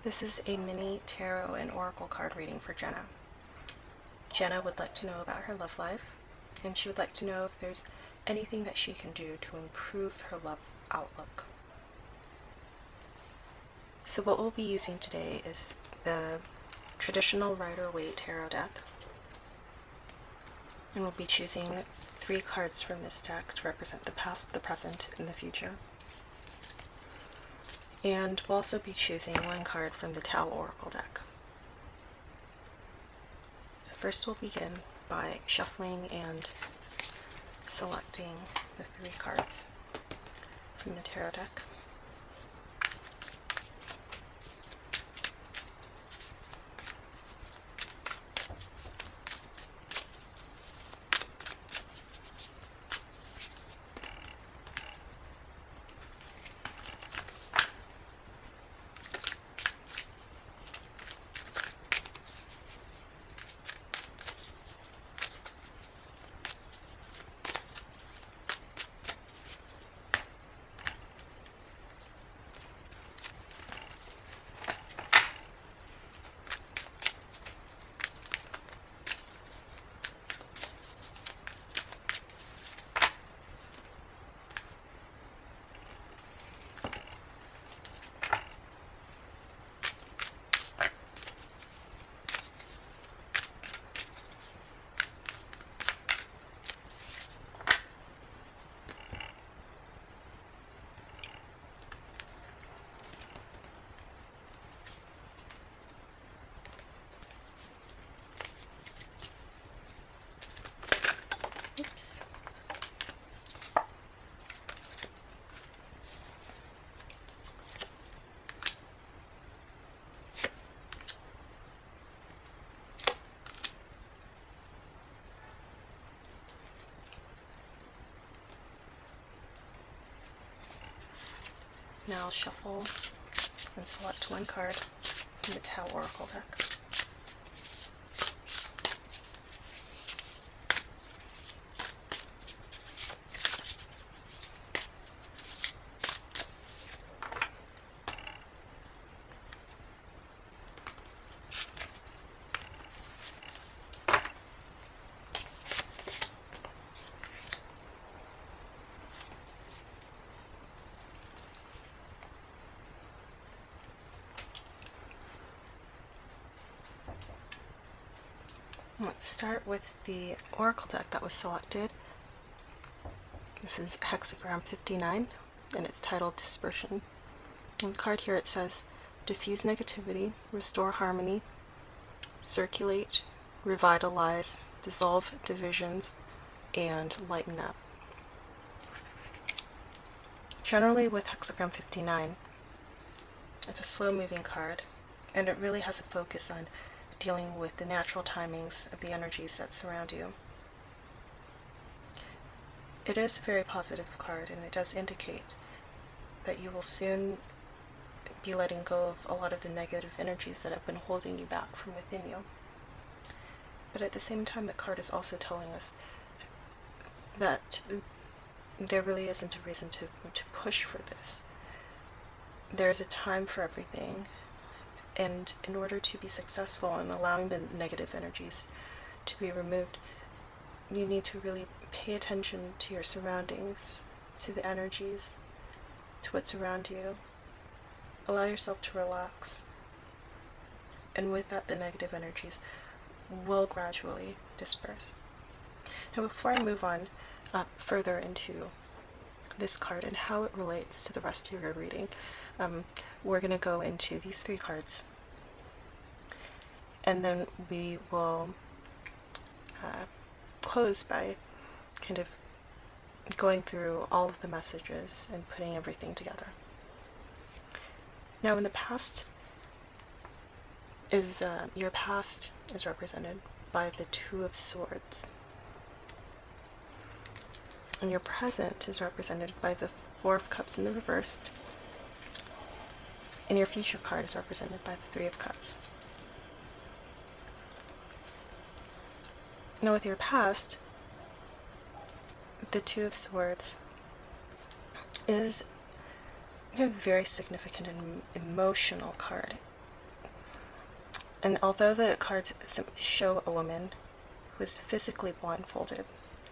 This is a mini tarot and oracle card reading for Jenna. Jenna would like to know about her love life, and she would like to know if there's anything that she can do to improve her love outlook. So what we'll be using today is the traditional Rider Waite tarot deck, and we'll be choosing 3 cards from this deck to represent the past, the present, and the future. And we'll also be choosing 1 card from the Tao Oracle deck. So first we'll begin by shuffling and selecting the 3 cards from the tarot deck. Oops. Now I'll shuffle and select 1 card from the Tao Oracle deck. Let's start with the Oracle deck that was selected. This is hexagram 59, and it's titled Dispersion. On the card here it says, diffuse negativity, restore harmony, circulate, revitalize, dissolve divisions, and lighten up. Generally with hexagram 59, it's a slow-moving card, and it really has a focus on dealing with the natural timings of the energies that surround you. It is a very positive card, and it does indicate that you will soon be letting go of a lot of the negative energies that have been holding you back from within you. But at the same time, the card is also telling us that there really isn't a reason to push for this. There's a time for everything, and in order to be successful in allowing the negative energies to be removed, you need to really pay attention to your surroundings, to the energies, to what's around you. Allow yourself to relax. And with that, the negative energies will gradually disperse. Now, before I move on further into this card and how it relates to the rest of your reading, we're going to go into these 3 cards, and then we will close by kind of going through all of the messages and putting everything together. Now, in the past is your past is represented by the 2 of Swords, and your present is represented by the 4 of Cups in the reverse, and your future card is represented by the 3 of Cups. Now with your past, the 2 of Swords is a very significant and emotional card. And although the cards show a woman who is physically blindfolded,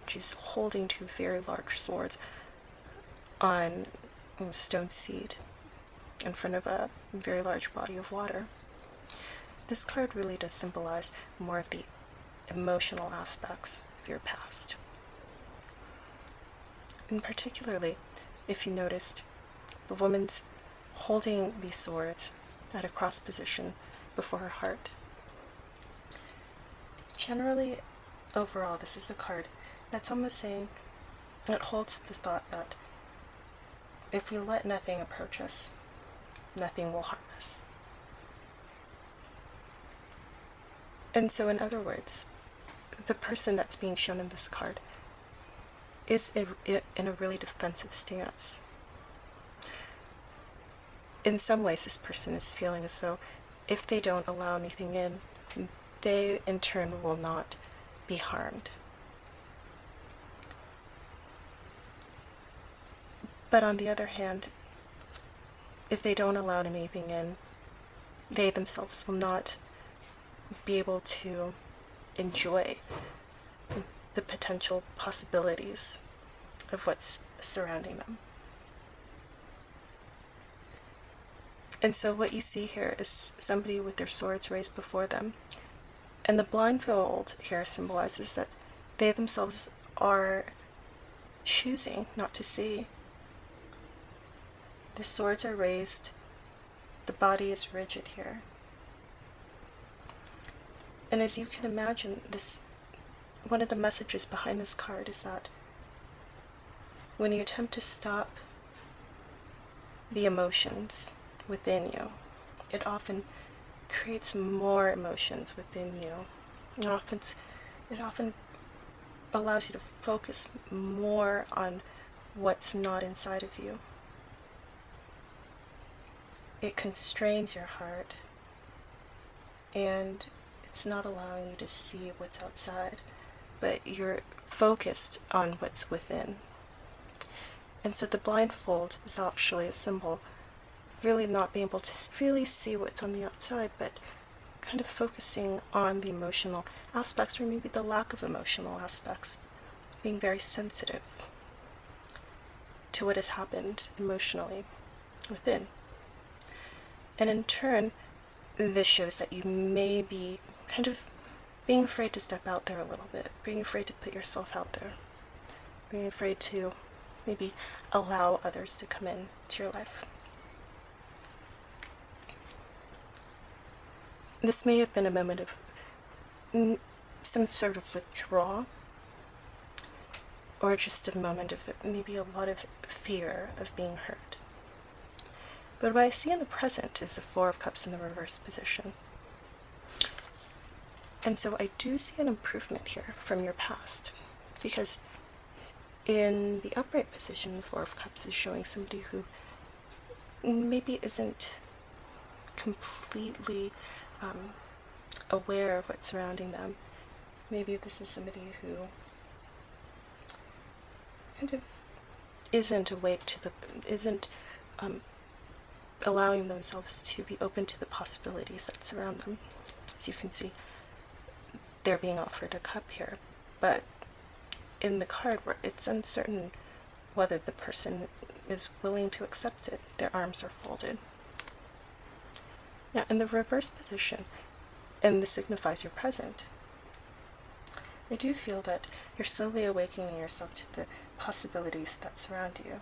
she's holding two very large swords on a stone seat in front of a very large body of water. This card really does symbolize more of the emotional aspects of your past. And particularly, if you noticed, the woman's holding these swords at a cross position before her heart. Generally, overall, this is a card that's almost saying, it holds the thought that if we let nothing approach us, nothing will harm us. And so, in other words, the person that's being shown in this card is in a really defensive stance. In some ways, this person is feeling as though if they don't allow anything in, they in turn will not be harmed. But on the other hand, if they don't allow anything in, they themselves will not be able to enjoy the potential possibilities of what's surrounding them. And so what you see here is somebody with their swords raised before them. And the blindfold here symbolizes that they themselves are choosing not to see. The swords are raised. The body is rigid here. And as you can imagine, one of the messages behind this card is that when you attempt to stop the emotions within you, it often creates more emotions within you. It often allows you to focus more on what's not inside of you. It constrains your heart, and it's not allowing you to see what's outside, but you're focused on what's within. And so the blindfold is actually a symbol of really not being able to really see what's on the outside, but kind of focusing on the emotional aspects, or maybe the lack of emotional aspects, being very sensitive to what has happened emotionally within. And in turn, this shows that you may be kind of being afraid to step out there a little bit, being afraid to put yourself out there, being afraid to maybe allow others to come in to your life. This may have been a moment of some sort of withdrawal, or just a moment of maybe a lot of fear of being hurt. But what I see in the present is the Four of Cups in the reverse position. And so I do see an improvement here from your past, because in the upright position, the Four of Cups is showing somebody who maybe isn't completely aware of what's surrounding them. Maybe this is somebody who kind of isn't awake to isn't allowing themselves to be open to the possibilities that surround them. As you can see, they're being offered a cup here, but in the card where it's uncertain whether the person is willing to accept it. Their arms are folded. Now in the reverse position, and this signifies your present, I do feel that you're slowly awakening yourself to the possibilities that surround you.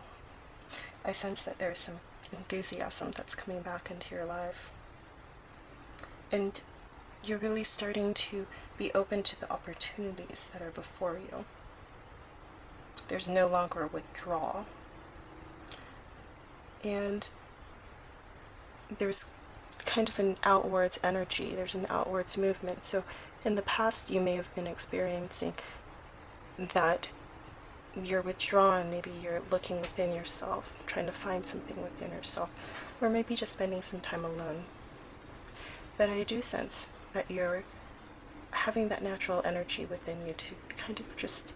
I sense that there's some enthusiasm that's coming back into your life. And you're really starting to be open to the opportunities that are before you. There's no longer a withdrawal. And there's kind of an outwards energy, there's an outwards movement. So in the past you may have been experiencing that you're withdrawn, maybe you're looking within yourself, trying to find something within yourself, or maybe just spending some time alone. But I do sense that you're having that natural energy within you to kind of just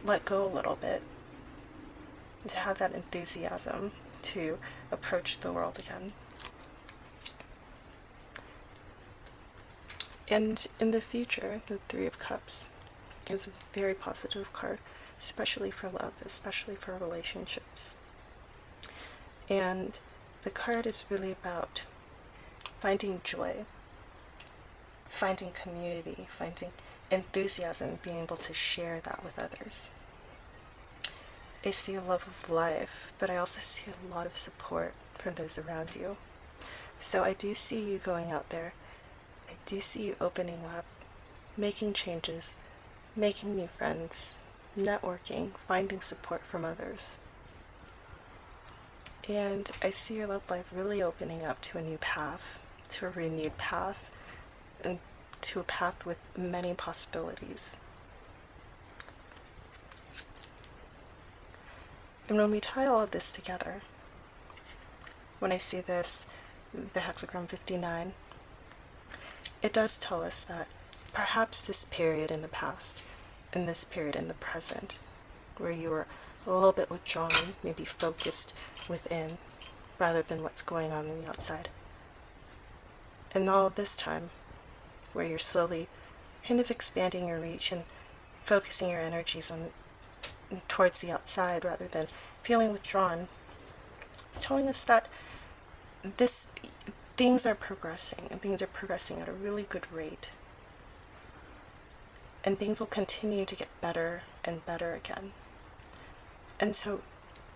let go a little bit, to have that enthusiasm to approach the world again. And in the future, the Three of Cups is a very positive card, especially for love, especially for relationships. And the card is really about finding joy, finding community, finding enthusiasm, being able to share that with others. I see a love of life, but I also see a lot of support from those around you. So I do see you going out there. I do see you opening up, making changes, making new friends, networking, finding support from others. And I see your love life really opening up to a new path, to a renewed path, and to a path with many possibilities. And when we tie all of this together, when I see this, the hexagram 59, it does tell us that perhaps this period in the past and this period in the present, where you were a little bit withdrawn, maybe focused within rather than what's going on the outside. And all of this time, where you're slowly kind of expanding your reach and focusing your energies on towards the outside rather than feeling withdrawn, it's telling us that things are progressing, and things are progressing at a really good rate. And things will continue to get better and better again. And so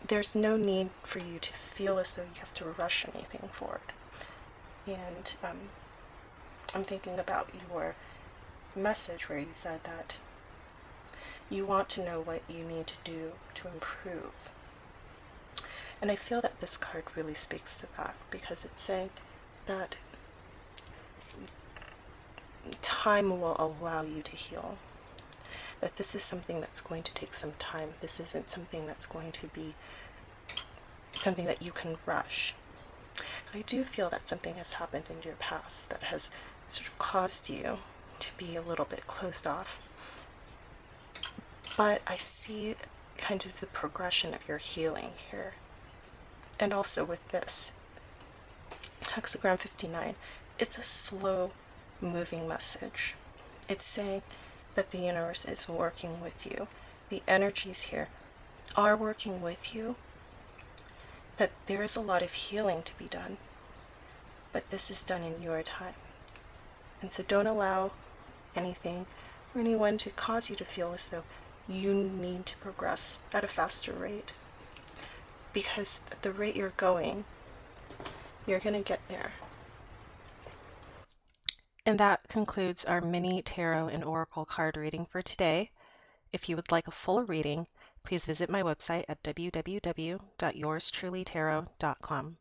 there's no need for you to feel as though you have to rush anything forward. And I'm thinking about your message where you said that you want to know what you need to do to improve. And I feel that this card really speaks to that, because it's saying that time will allow you to heal. That this is something that's going to take some time. This isn't something that's going to be something that you can rush. I do feel that something has happened in your past that has sort of caused you to be a little bit closed off. But I see kind of the progression of your healing here. And also with this hexagram 59, it's a slow moving message. It's saying that the universe is working with you. The energies here are working with you. That there is a lot of healing to be done. But this is done in your time. And so don't allow anything or anyone to cause you to feel as though you need to progress at a faster rate. Because at the rate you're going, you're going to get there. And that concludes our mini tarot and oracle card reading for today. If you would like a full reading, please visit my website at www.yourstrulytarot.com.